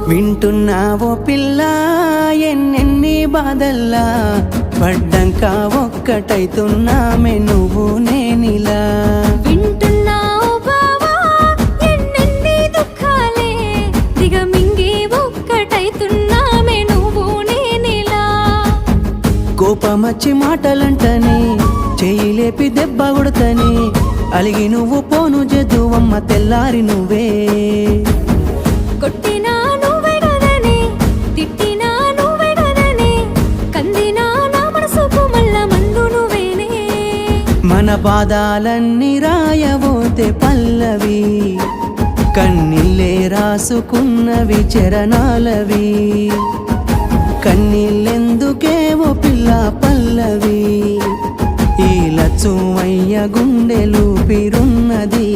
వింటున్నావో పిల్ల ఎన్నెన్ని బాధల్లా పడ్డంక ఒక్కటైతున్నామే నువ్వు నేనిలా వింటున్నావు బావా ఎన్నెన్ని దుఃఖాలే దిగమింగి ఒక్కటైతున్నామే నువ్వు నేనిలా కోపమచ్చి మాటలంటని చెయ్యి లేపి దెబ్బ కొడతని అలిగి నువ్వు పోను జదువమ్మ తెల్లారి నువ్వే కొట్టినా నువ్వే కదనే తిట్టినా నువ్వే కదనే కందినా నా మనసుకు మల్ల మందు నువ్వేనే మన బాధాలన్నీ రాయబోతే పల్లవి కన్నీళ్ళే రాసుకున్నవి చరణాలవి కన్నీళ్ళెందుకేవో పిల్ల పల్లవి ఈ లచ్చుమయ్య గుండెలు పిరున్నది